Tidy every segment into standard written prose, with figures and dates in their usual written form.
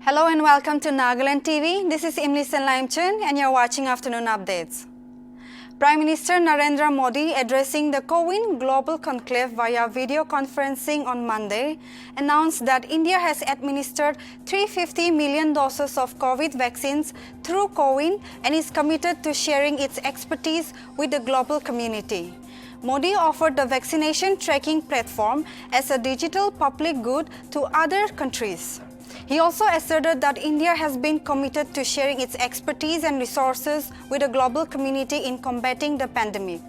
Hello and welcome to Nagaland TV. This is Imlisen Laimchun and you're watching Afternoon Updates. Prime Minister Narendra Modi, addressing the CoWIN Global Conclave via video conferencing on Monday, announced that India has administered 350 million doses of COVID vaccines through CoWIN and is committed to sharing its expertise with the global community. Modi offered the vaccination tracking platform as a digital public good to other countries. He also asserted that India has been committed to sharing its expertise and resources with the global community in combating the pandemic.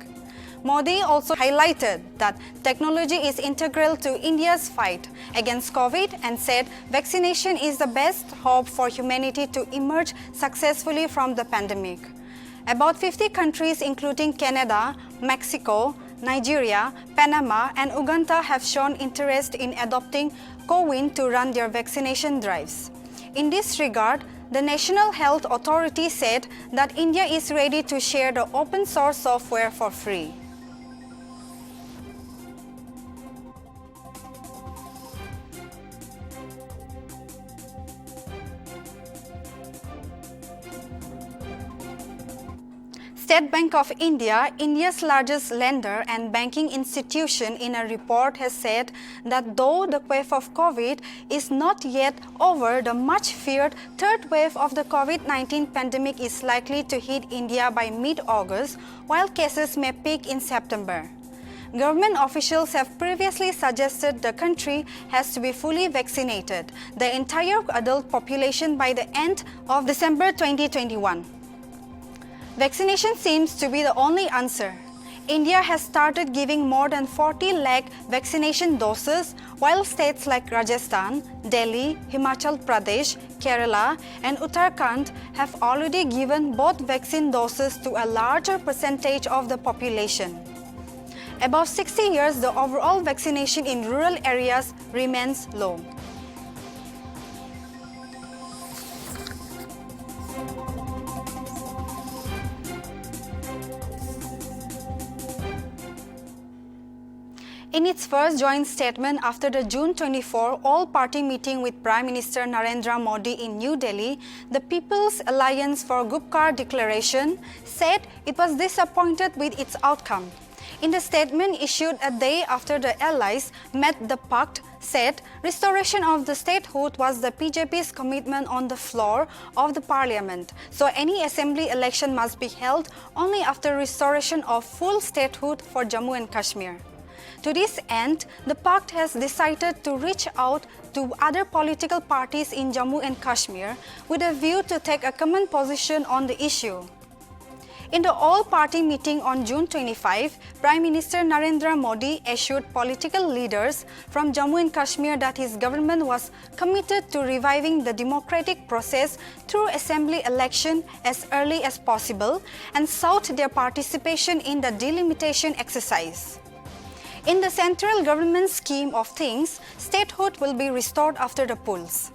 Modi also highlighted that technology is integral to India's fight against COVID and said vaccination is the best hope for humanity to emerge successfully from the pandemic. About 50 countries including Canada, Mexico, Nigeria, Panama and Uganda have shown interest in adopting CoWIN to run their vaccination drives. In this regard, the National Health Authority said that India is ready to share the open source software for free. State Bank of India, India's largest lender and banking institution, in a report has said that though the wave of COVID is not yet over, the much-feared third wave of the COVID-19 pandemic is likely to hit India by mid-August, while cases may peak in September. Government officials have previously suggested the country has to be fully vaccinated, the entire adult population, by the end of December 2021. Vaccination seems to be the only answer. India has started giving more than 40 lakh vaccination doses, while states like Rajasthan, Delhi, Himachal Pradesh, Kerala and Uttarakhand have already given both vaccine doses to a larger percentage of the population. Above 60 years, the overall vaccination in rural areas remains low. In its first joint statement after the June 24 all-party meeting with Prime Minister Narendra Modi in New Delhi, the People's Alliance for Gupkar Declaration said it was disappointed with its outcome. In the statement issued a day after the allies met, the pact said restoration of the statehood was the BJP's commitment on the floor of the parliament, so any assembly election must be held only after restoration of full statehood for Jammu and Kashmir. To this end, the pact has decided to reach out to other political parties in Jammu and Kashmir with a view to take a common position on the issue. In the all-party meeting on June 25, Prime Minister Narendra Modi assured political leaders from Jammu and Kashmir that his government was committed to reviving the democratic process through assembly election as early as possible and sought their participation in the delimitation exercise. In the central government scheme of things, statehood will be restored after the polls.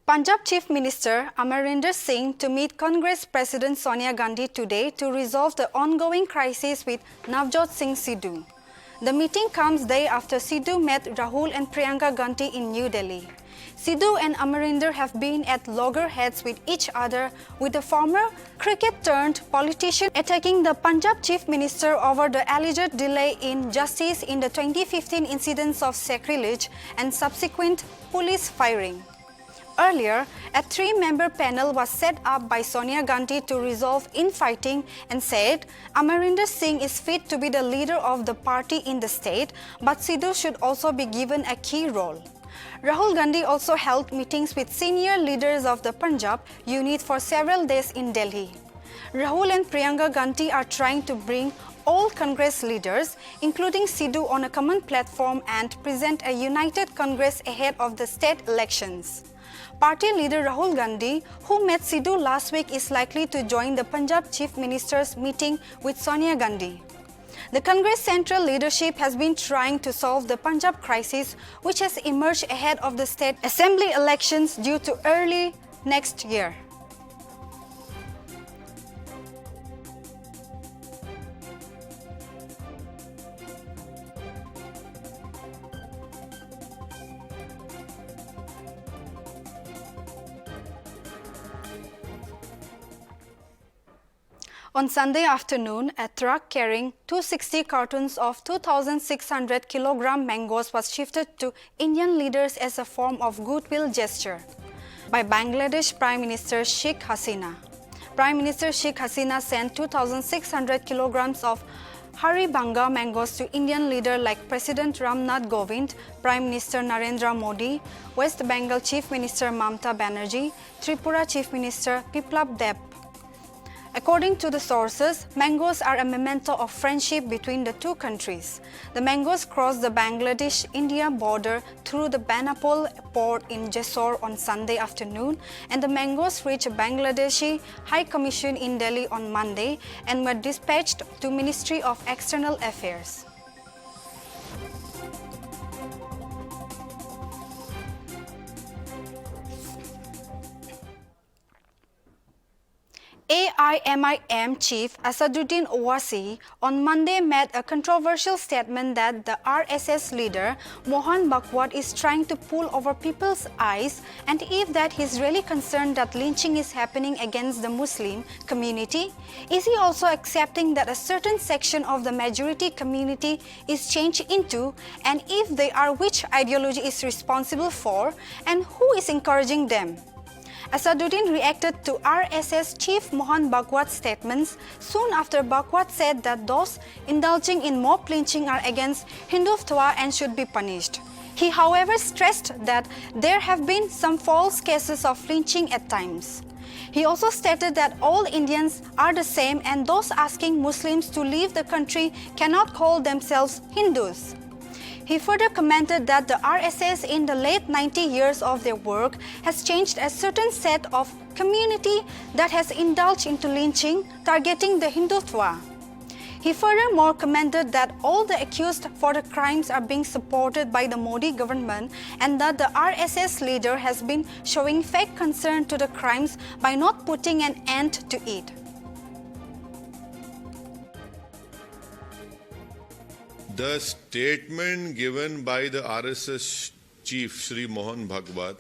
Punjab Chief Minister Amarinder Singh to meet Congress President Sonia Gandhi today to resolve the ongoing crisis with Navjot Singh Sidhu. The meeting comes day after Sidhu met Rahul and Priyanka Gandhi in New Delhi. Sidhu and Amarinder have been at loggerheads with each other, with the former cricket-turned-politician attacking the Punjab Chief Minister over the alleged delay in justice in the 2015 incidents of sacrilege and subsequent police firing. Earlier, a three-member panel was set up by Sonia Gandhi to resolve infighting and said Amarinder Singh is fit to be the leader of the party in the state, but Sidhu should also be given a key role. Rahul Gandhi also held meetings with senior leaders of the Punjab unit for several days in Delhi. Rahul and Priyanka Gandhi are trying to bring all Congress leaders, including Sidhu, on a common platform and present a united Congress ahead of the state elections. Party leader Rahul Gandhi, who met Sidhu last week, is likely to join the Punjab Chief Minister's meeting with Sonia Gandhi. The Congress central leadership has been trying to solve the Punjab crisis, which has emerged ahead of the state assembly elections due to early next year. On Sunday afternoon, a truck carrying 260 cartons of 2,600 kilogram mangoes was shifted to Indian leaders as a form of goodwill gesture by Bangladesh Prime Minister Sheikh Hasina. Prime Minister Sheikh Hasina sent 2,600 kilograms of Haribanga mangoes to Indian leaders like President Ramnath Kovind, Prime Minister Narendra Modi, West Bengal Chief Minister Mamata Banerjee, Tripura Chief Minister Biplab Deb. According to the sources, mangoes are a memento of friendship between the two countries. The mangoes crossed the Bangladesh-India border through the Banapol port in Jessore on Sunday afternoon, and the mangoes reached Bangladeshi High Commission in Delhi on Monday and were dispatched to Ministry of External Affairs. AIMIM chief Asaduddin Owaisi on Monday made a controversial statement that the RSS leader Mohan Bhagwat is trying to pull over people's eyes, and if that he's really concerned that lynching is happening against the Muslim community, is he also accepting that a certain section of the majority community is changed into, and if they are, which ideology is responsible for, and who is encouraging them? Asaduddin reacted to RSS chief Mohan Bhagwat's statements soon after Bhagwat said that those indulging in mob lynching are against Hindutva and should be punished. He, however, stressed that there have been some false cases of lynching at times. He also stated that all Indians are the same and those asking Muslims to leave the country cannot call themselves Hindus. He further commented that the RSS in the late 90 years of their work has changed a certain set of community that has indulged into lynching, targeting the Hindutva. He furthermore commented that all the accused for the crimes are being supported by the Modi government and that the RSS leader has been showing fake concern to the crimes by not putting an end to it. The statement given by the RSS chief, Shri Mohan Bhagwat,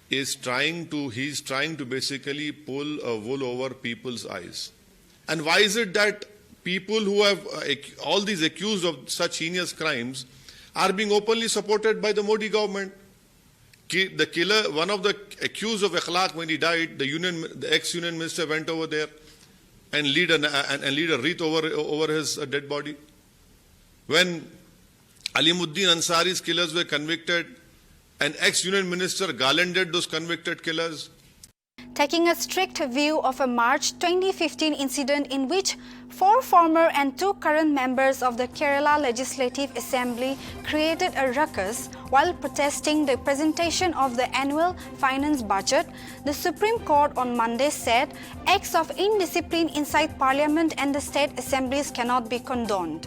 he's trying to basically pull a wool over people's eyes. And why is it that people who have all these accused of such heinous crimes are being openly supported by the Modi government? The killer, one of the accused of Akhlaq, when he died, the ex-union minister went over there and lead a wreath over his dead body. When Alimuddin Ansari's killers were convicted, an ex-union minister garlanded those convicted killers. Taking a strict view of a March 2015 incident in which 4 former and 2 current members of the Kerala Legislative Assembly created a ruckus while protesting the presentation of the annual finance budget, the Supreme Court on Monday said acts of indiscipline inside Parliament and the state assemblies cannot be condoned.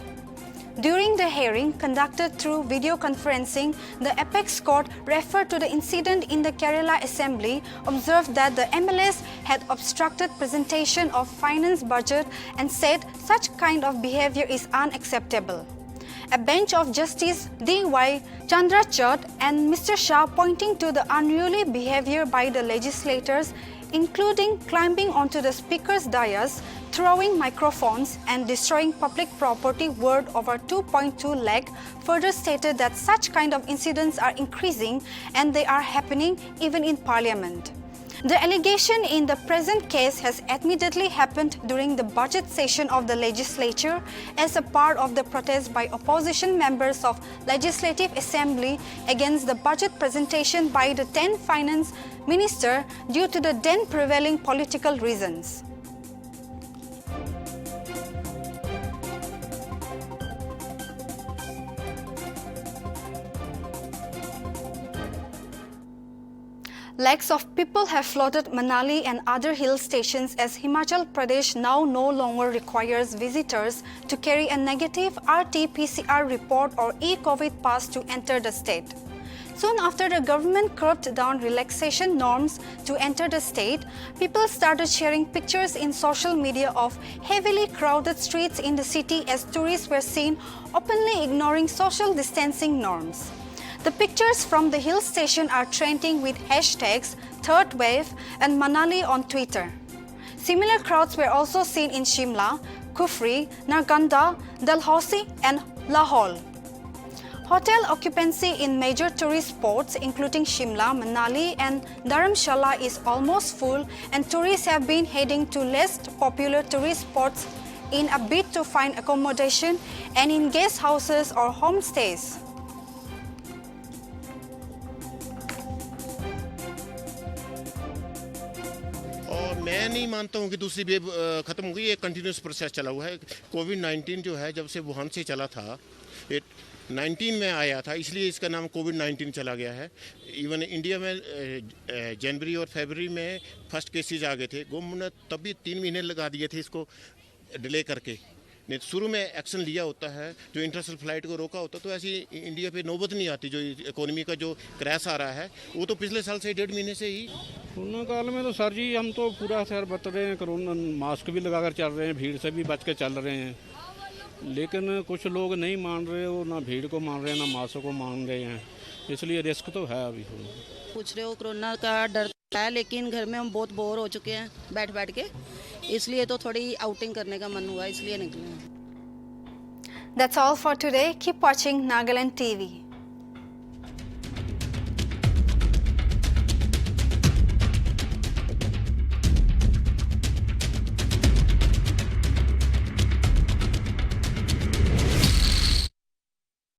During the hearing conducted through video conferencing, the Apex Court referred to the incident in the Kerala Assembly, observed that the MLAs had obstructed presentation of finance budget and said such kind of behavior is unacceptable. A bench of Justice D.Y. Chandrachud and Mr. Shah pointing to the unruly behavior by the legislators, including climbing onto the speaker's dais, throwing microphones and destroying public property worth over 2.2 lakh, further stated that such kind of incidents are increasing and they are happening even in Parliament. The allegation in the present case has admittedly happened during the budget session of the legislature as a part of the protest by opposition members of Legislative Assembly against the budget presentation by the then Finance Minister due to the then prevailing political reasons. Lakhs of people have flooded Manali and other hill stations as Himachal Pradesh now no longer requires visitors to carry a negative RT-PCR report or e-COVID pass to enter the state. Soon after the government curbed down relaxation norms to enter the state, people started sharing pictures in social media of heavily crowded streets in the city as tourists were seen openly ignoring social distancing norms. The pictures from the hill station are trending with hashtags Third Wave and Manali on Twitter. Similar crowds were also seen in Shimla, Kufri, Narganda, Dalhousie and Lahore. Hotel occupancy in major tourist spots including Shimla, Manali and Dharamshala is almost full, and tourists have been heading to less popular tourist spots in a bid to find accommodation and in guest houses or homestays. और मैं नहीं मानता हूँ कि दूसरी wave ख़त्म हो गई। ये कंटिन्यूस प्रोसेस चला हुआ है। कोविड-19 जो है जब से वुहान से चला था, ये 19 में आया था, इसलिए इसका नाम कोविड-19 चला गया है। इवन इंडिया में जनवरी और फरवरी में फर्स्ट केसेस आ गए थे। गवर्नमेंट ने तभी 3 महीने लगा दिए थे इसको डिले करके। नहीं, शुरू में एक्शन लिया होता है, जो इंटरनेशनल फ्लाइट को रोका होता, तो ऐसी इंडिया पे नौबत नहीं आती। जो इकोनॉमी का जो क्रैश आ रहा है, वो तो पिछले साल से 1.5 महीने से ही। कोरोना काल में तो सर जी हम तो पूरा शहर बच रहे हैं, कोरोना मास्क भी लगाकर चल रहे हैं, भीड़ से भी बच के चल रहे हैं। लेकिन कुछ लोग नहीं मान रहे, वो ना भीड़ को मान रहे हैं, ना मास्क को मान रहे हैं, इसलिए रिस्क तो है अभी। पूछ रहे हो, कोरोना का डर है, लेकिन घर में हम बहुत बोर हो चुके हैं बैठ बैठ के, इसलिए तो थोड़ी आउटिंग करने का मन हुआ, इसलिए निकले हैं। That's all for today. Keep watching Nagaland TV.